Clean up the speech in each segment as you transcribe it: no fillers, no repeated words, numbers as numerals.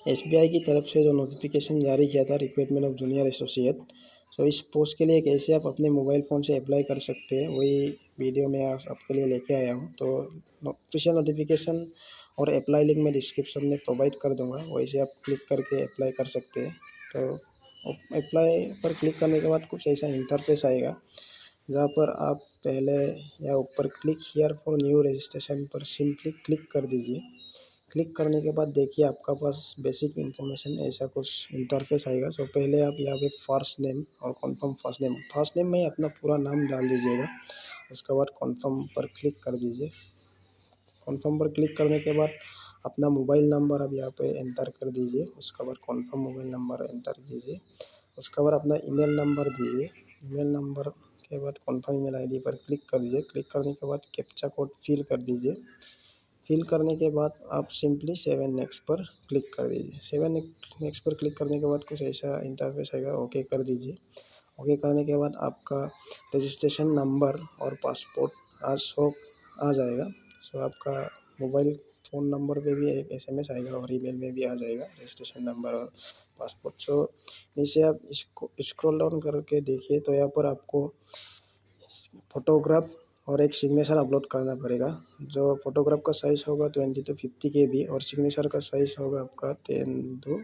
SBI की तरफ से जो नोटिफिकेशन जारी किया था रिक्रूटमेंट ऑफ जूनियर एसोसिएट, सो इस पोस्ट के लिए कैसे आप अपने मोबाइल फ़ोन से अप्लाई कर सकते हैं वही वीडियो मैं आज आपके लिए लेके आया हूँ। तो ऑफिशियल नोटिफिकेशन और अप्लाई लिंक मैं डिस्क्रिप्शन में प्रोवाइड कर दूँगा, वहीं से आप क्लिक करके अप्लाई कर सकते हैं। तो अप्लाई पर क्लिक करने के बाद कुछ ऐसा इंटरफेस आएगा, जहाँ पर आप पहले या ऊपर click here for new registration पर सिंपली क्लिक कर दीजिए। क्लिक करने के बाद देखिए आपका पास बेसिक इन्फॉर्मेशन ऐसा कुछ इंटरफेस आएगा। सो पहले आप यहाँ पे फर्स्ट नेम और कन्फर्म फर्स्ट नेम में अपना पूरा नाम डाल दीजिएगा। उसके बाद कन्फर्म पर क्लिक कर दीजिए। कन्फर्म पर क्लिक करने के बाद अपना मोबाइल नंबर अब यहाँ पे एंटर कर दीजिए। उसके बाद कन्फर्म मोबाइल नंबर एंटर कीजिए। उसके बाद अपना ईमेल नंबर दीजिए। ईमेल नंबर के बाद कन्फर्म ईमेल आईडी पर क्लिक कर दीजिए। क्लिक करने के बाद कैप्चा कोड फिल कर दीजिए। फिल करने के बाद आप सिंपली 7 नेक्स्ट पर क्लिक कर दीजिए। 7 नेक्स्ट पर क्लिक करने के बाद कुछ ऐसा इंटरफेस आएगा, ओके कर दीजिए। ओके करने के बाद आपका रजिस्ट्रेशन नंबर और पासपोर्ट आज शो आ जाएगा। सो आपका मोबाइल फ़ोन नंबर पे भी एक एसएमएस आएगा और ईमेल में भी आ जाएगा रजिस्ट्रेशन नंबर और पासपोर्ट। सो नीचे आप इसको स्क्रॉल डाउन करके देखिए तो यहाँ पर आपको फ़ोटोग्राफ और एक सिग्नेचर अपलोड करना पड़ेगा। जो फ़ोटोग्राफ का साइज़ होगा 20 to 50 KB और सिग्नेचर का साइज़ होगा आपका 10 to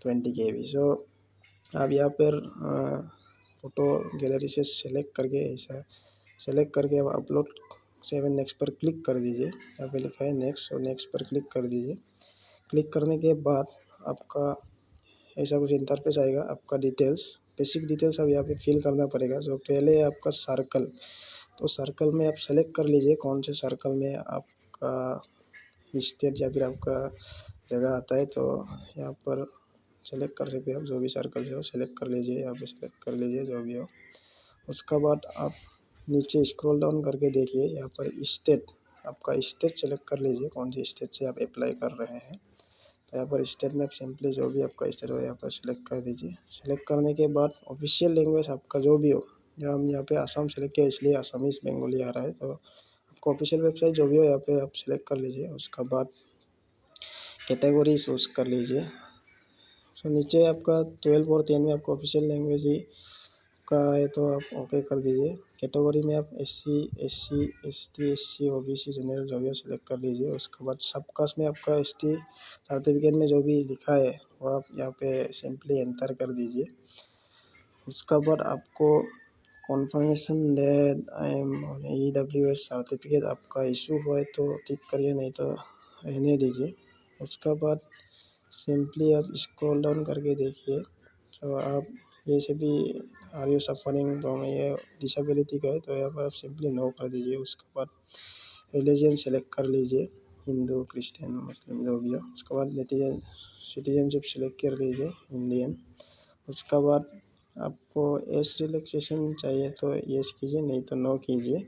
20 KB। सो आप यहाँ पर फ़ोटो गैलरी से सेलेक्ट करके ऐसा सेलेक्ट करके अब अपलोड 7 नेक्स्ट पर क्लिक कर दीजिए। यहाँ पे लिखा है नेक्स्ट, और नेक्स्ट पर क्लिक कर दीजिए। क्लिक करने के बाद आपका ऐसा कुछ इंटरफेस आएगा। आपका डिटेल्स, बेसिक डिटेल्स अब यहाँ पे फिल करना पड़ेगा। जो पहले आपका सर्कल, तो सर्कल में आप सेलेक्ट कर लीजिए कौन से सर्कल में आपका स्टेट या फिर आपका जगह आता है। तो यहाँ पर सेलेक्ट कर सकते हैं आप, जो भी सर्कल है वो सेलेक्ट कर लीजिए। यहाँ पे सेलेक्ट कर लीजिए जो भी हो। उसके बाद आप नीचे स्क्रॉल डाउन करके देखिए, यहाँ पर स्टेट, आपका स्टेट सेलेक्ट कर लीजिए कौन सी स्टेट से आप अप्लाई कर रहे हैं। तो यहाँ पर स्टेट में आप सिंपली जो भी आपका स्टेट हो यहाँ पर सेलेक्ट कर दीजिए। सेलेक्ट करने के बाद ऑफिशियल लैंग्वेज आपका जो भी हो, जो हम यहाँ पे असम सेलेक्ट किया इसलिए असमीज़ बंगाली आ रहा है। तो आपका ऑफिशियल वेबसाइट जो भी हो यहाँ पे आप सेलेक्ट कर लीजिए। उसके बाद कैटेगरी चूज़ कर लीजिए। सो नीचे आपका 12 और 10 में आपका ऑफिशियल लैंग्वेज ही का है तो आप ओके कर दीजिए। कैटेगरी में आप SC, SC, ST, SC, OBC, general जो भी सेलेक्ट कर लीजिए। उसके बाद सब कास्ट में आपका ST सर्टिफिकेट में जो भी लिखा है वो आप यहाँ पे सिंपली एंटर कर दीजिए। उसके बाद आपको confirmation that I am EWS certificate आपका इशू हुआ है तो टिक करिए, नहीं तो रहने दीजिए। उसके बाद सिंपली आप स्क्रॉल डाउन करके देखिए। तो आप ये से भी आर यू सफरिंग, तो हमें ये डिसेबिलिटी का है तो यहाँ पर आप सिंपली नो कर दीजिए। उसके बाद रिलीजन सेलेक्ट कर लीजिए, हिंदू, क्रिश्चियन, मुस्लिम जो भी हो। उसके बाद सिटीजनशिप सेलेक्ट कर लीजिए, इंडियन। उसके बाद आपको एज रिलैक्सेशन चाहिए तो येस कीजिए, नहीं तो नो कीजिए।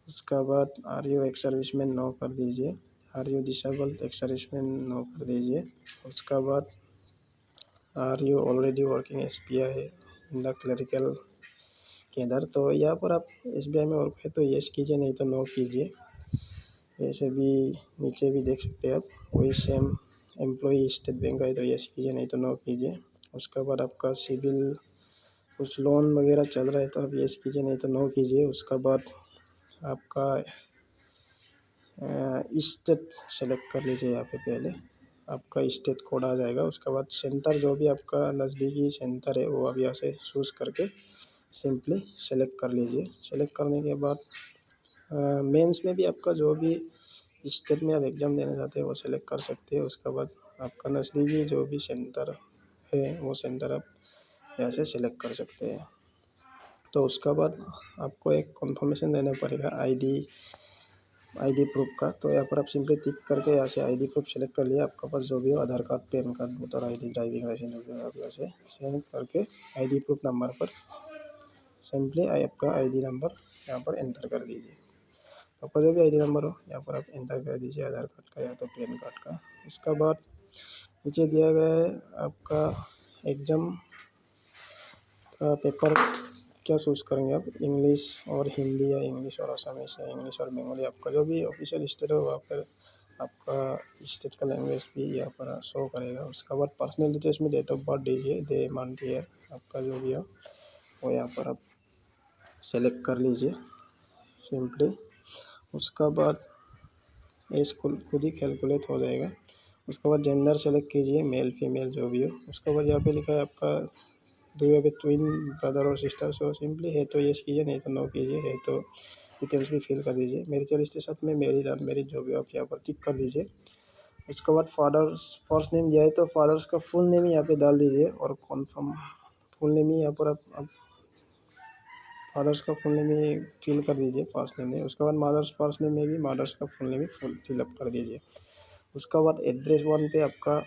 उसके बाद are you ex serviceman, no कर दीजिए। Are you disabled ex serviceman, no कर दीजिए। उसके बाद are you already working SBI in the clerical cadre, तो यहाँ पर आप SBI में वर्क है तो येस कीजिए, नहीं तो नो कीजिए। ऐसे भी नीचे भी देख सकते हैं आप, वही सेम एम्प्लॉई स्टेट बैंक का है तो येस कीजिए, नहीं तो नो कीजिए। उसके बाद आपका सिविल कुछ लोन वगैरह चल रहा है तो आप येस कीजिए, नहीं तो नो कीजिए। उसके बाद आपका स्टेट सेलेक्ट कर लीजिए। यहाँ पे पहले आपका स्टेट कोड आ जाएगा। उसके बाद सेंटर, जो भी आपका नज़दीकी सेंटर है वो आप यहाँ से चूज़ करके सिंपली सेलेक्ट कर लीजिए। सेलेक्ट करने के बाद मेंस में भी आपका जो भी स्टेट में आप एग्ज़ाम देना चाहते हैं वो सेलेक्ट कर सकते हैं। उसके बाद आपका नज़दीकी जो भी सेंटर है वो सेंटर आप यहाँ से सेलेक्ट कर सकते हैं। तो उसके बाद आपको एक कंफर्मेशन देना पड़ेगा आईडी प्रूफ का। तो यहाँ पर आप सिंपली टिक करके यहाँ से आईडी प्रूफ सेलेक्ट कर लिया। आपका पास जो भी हो, Aadhaar card, PAN card, voter ID, driving licence जो भी हो, आप यहाँ से सेंड करके आईडी प्रूफ नंबर पर सिंपली आपका आईडी नंबर यहाँ पर एंटर कर दीजिए। तो आपका जो भी आईडी नंबर हो यहाँ पर आप एंटर कर दीजिए, आधार कार्ड का या तो पैन कार्ड का। उसके बाद नीचे दिया गया है आपका एग्ज़ाम का पेपर क्या चूज़ करेंगे आप, इंग्लिश और हिंदी या इंग्लिश और असमीज़ या इंग्लिश और बंगाली, आपका जो भी ऑफिशियल स्टेट हो वहाँ पर आपका स्टेट का लैंग्वेज भी यहाँ पर शो करेगा। उसके बाद पर्सनल डिटेल्स में डेट ऑफ बर्थ दीजिए, डे मंथ ईयर आपका जो भी हो वो यहाँ पर आप सेलेक्ट कर लीजिए सिंपली। उसका बाद एज खुद ही कैलकुलेट हो जाएगा। उसके बाद जेंडर सेलेक्ट कीजिए, मेल फीमेल जो भी हो। उसके बाद यहाँ पे लिखा है आपका do you have a twin brother और सिस्टर, सो सिंपली है तो यस कीजिए, नहीं तो नो कीजिए, है तो डिटेल्स भी फिल कर दीजिए। मैरिजल स्टेटस में मैरिड अनमैरिड जो भी हो आप यहाँ पर टिक कर दीजिए। उसके बाद फादर्स फर्स्ट नेम दिया है तो फादर्स का फुल नेम ही यहाँ पे डाल दीजिए और कॉन्फर्म फुल नेम ही यहाँ पर आप फादर्स का फुल नेम ही फिल कर दीजिए फर्स्ट नेम में। उसके बाद मदर्स फर्स्ट नेम में भी मदर्स का फुल नेम ही फुल फिलअप कर दीजिए। उसके बाद एड्रेस वन पे आपका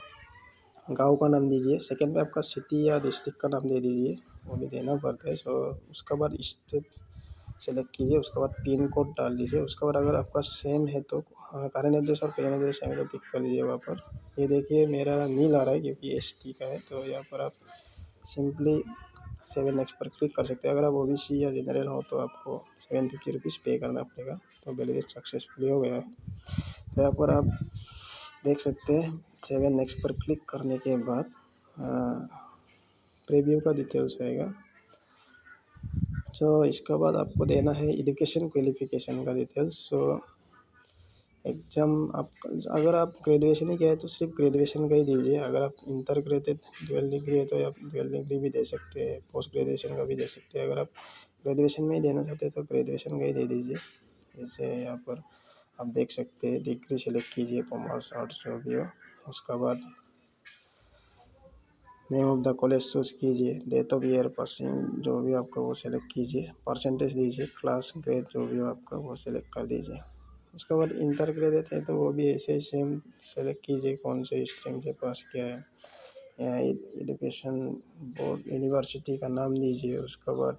गांव का नाम दीजिए, सेकंड पे आपका सिटी या डिस्ट्रिक्ट का नाम दे दीजिए, वो भी देना पड़ता है। सो उसके बाद स्टेट सेलेक्ट कीजिए, उसके बाद पिन कोड डाल दीजिए। उसके बाद अगर आपका सेम है तो करंट एड्रेस और पेरेंट एड्रेस सेम है तो टिक कर दीजिए वहाँ पर। ये देखिए मेरा नील आ रहा है क्योंकि एसटी का है, तो यहाँ पर आप सिंपली 7 नेक्स्ट पर क्लिक कर सकते हैं। अगर आप ओबीसी या जनरल हो तो आपको 750 रुपीज़ पे करना पड़ेगा। तो वैलिडेट सक्सेसफुली हो गया है। तो यहाँ पर आप देख सकते हैं 7 नेक्स्ट पर क्लिक करने के बाद प्रीव्यू का डिटेल्स आएगा। सो इसके बाद आपको देना है एजुकेशन क्वालिफिकेशन का डिटेल्स। सो एग्ज़ाम आप अगर आप ग्रेजुएशन ही किया है तो सिर्फ ग्रेजुएशन का ही दीजिए। अगर आप इंटर ग्रेजुएट ड्यूअल डिग्री है तो आप ड्यूअल डिग्री भी दे सकते हैं, पोस्ट ग्रेजुएशन का भी दे सकते हैं। अगर आप ग्रेजुएशन में ही देना चाहते हैं तो ग्रेजुएशन का ही दे दीजिए। जैसे यहाँ पर आप देख सकते हैं डिग्री सेलेक्ट कीजिए, कॉमर्स आर्ट्स जो भी हो। उसके बाद name of the college choose कीजिए, डेट ऑफ ईयर पासिंग जो भी आपका वो सेलेक्ट कीजिए, परसेंटेज दीजिए, क्लास ग्रेड जो भी हो आपका वो सेलेक्ट कर दीजिए। उसके बाद इंटर ग्रेजुएट है तो वो भी ऐसे ही सेम सेलेक्ट कीजिए कौन से स्ट्रीम से पास किया है, या एजुकेशन बोर्ड यूनिवर्सिटी का नाम दीजिए। उसके बाद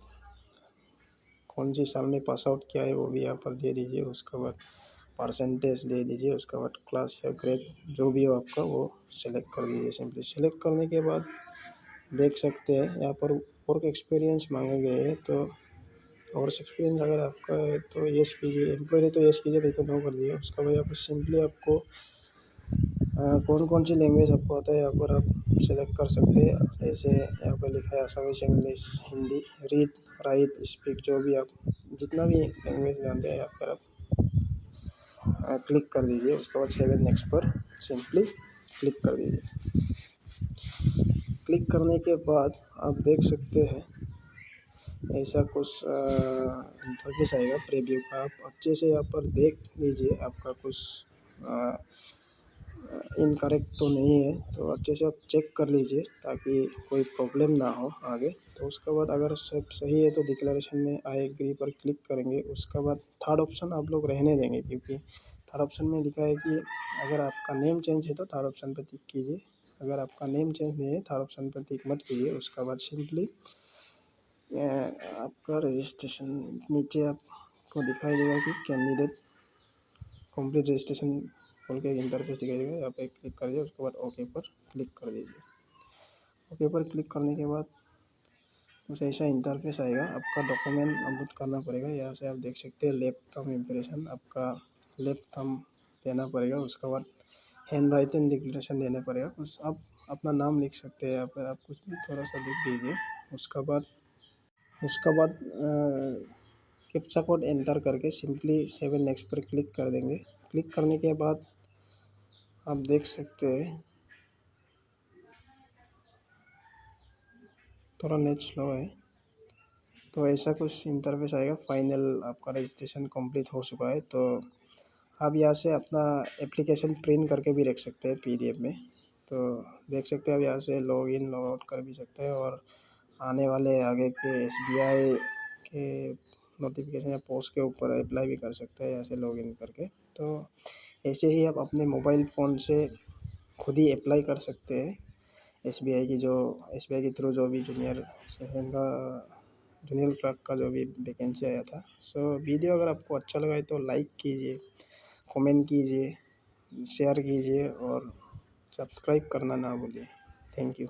कौन सी साल में पास आउट किया है वो भी यहाँ पर दे दीजिए। उसके बाद परसेंटेज दे दीजिए। उसके बाद क्लास या ग्रेड जो भी हो आपका वो सेलेक्ट कर दीजिए। सिंपली सेलेक्ट करने के बाद देख सकते हैं यहाँ पर वर्क एक्सपीरियंस मांगे गए हैं, तो और एक्सपीरियंस अगर आपका है तो यस कीजिए, एम्प्लॉय है तो यस कीजिए, नहीं तो नो कर दीजिए। उसके बाद यहाँ पर सिंपली आपको कौन कौन सी लैंग्वेज आपको आता है यहाँ पर आप सेलेक्ट कर सकते हैं। जैसे यहाँ पर लिखा है Assamese, English, Hindi, read write speak जो भी आप जितना भी लैंग्वेज जानते हैं यहाँ पर आप क्लिक कर दीजिए। उसके बाद 7 नेक्स्ट पर सिंपली क्लिक कर दीजिए। क्लिक करने के बाद आप देख सकते हैं ऐसा कुछ इंटरफेस आएगा प्रीव्यू का। आप अच्छे से यहाँ पर देख लीजिए आपका कुछ इनकरेक्ट तो नहीं है, तो अच्छे से आप चेक कर लीजिए ताकि कोई प्रॉब्लम ना हो आगे। तो उसके बाद अगर सब सही है तो डिक्लेरेशन में आई एग्री पर क्लिक करेंगे। उसके बाद थर्ड ऑप्शन आप लोग रहने देंगे क्योंकि थर्ड ऑप्शन में लिखा है कि अगर आपका नेम चेंज है तो थर्ड ऑप्शन पर टिक कीजिए, अगर आपका नेम चेंज नहीं है थर्ड ऑप्शन पर टिक मत कीजिए। उसके बाद सिंपली आपका रजिस्ट्रेशन नीचे आपको दिखाई देगा कि कैंडिडेट कंप्लीट रजिस्ट्रेशन खोल के इंटरफेस दिखाई देगा, यहाँ पे क्लिक करिए। उसके बाद ओके पर क्लिक कर दीजिए। ओके पर क्लिक करने के बाद कुछ ऐसा इंटरफेस आएगा, आपका डॉक्यूमेंट अपलोड करना पड़ेगा। यहाँ से आप देख सकते हैं लेफ्ट थंब इम्प्रेशन, आपका लेफ्ट थंब देना पड़ेगा। उसके बाद हैंड राइटिंग डिक्लेरेशन देना पड़ेगा। कुछ आप अपना नाम लिख सकते हैं, यहाँ पर आप कुछ भी थोड़ा सा लिख दीजिए। उसका बाद कैप्चा कोड एंटर करके सिंपली 7 नेक्स्ट पर क्लिक कर देंगे। क्लिक करने के बाद आप देख सकते हैं थोड़ा नेट स्लो है, तो ऐसा कुछ इंटरफेस आएगा। फाइनल आपका रजिस्ट्रेशन कंप्लीट हो चुका है। तो आप यहाँ से अपना एप्लीकेशन प्रिंट करके भी रख सकते हैं पीडीएफ में। तो देख सकते हैं आप यहाँ से लॉग इन लॉग आउट कर भी सकते हैं और आने वाले आगे के एसबीआई के नोटिफिकेशन या पोस्ट के ऊपर अप्लाई भी कर सकते हैं यहाँ से लॉग इन करके। तो ऐसे ही आप अपने मोबाइल फ़ोन से खुद ही अप्लाई कर सकते हैं एसबीआई के थ्रू जो भी जूनियर सेशन का जूनियर क्लर्क का जो भी वैकेंसी आया था। सो वीडियो अगर आपको अच्छा लगा है तो लाइक कीजिए, कमेंट कीजिए, शेयर कीजिए और सब्सक्राइब करना ना भूलिए। Thank you.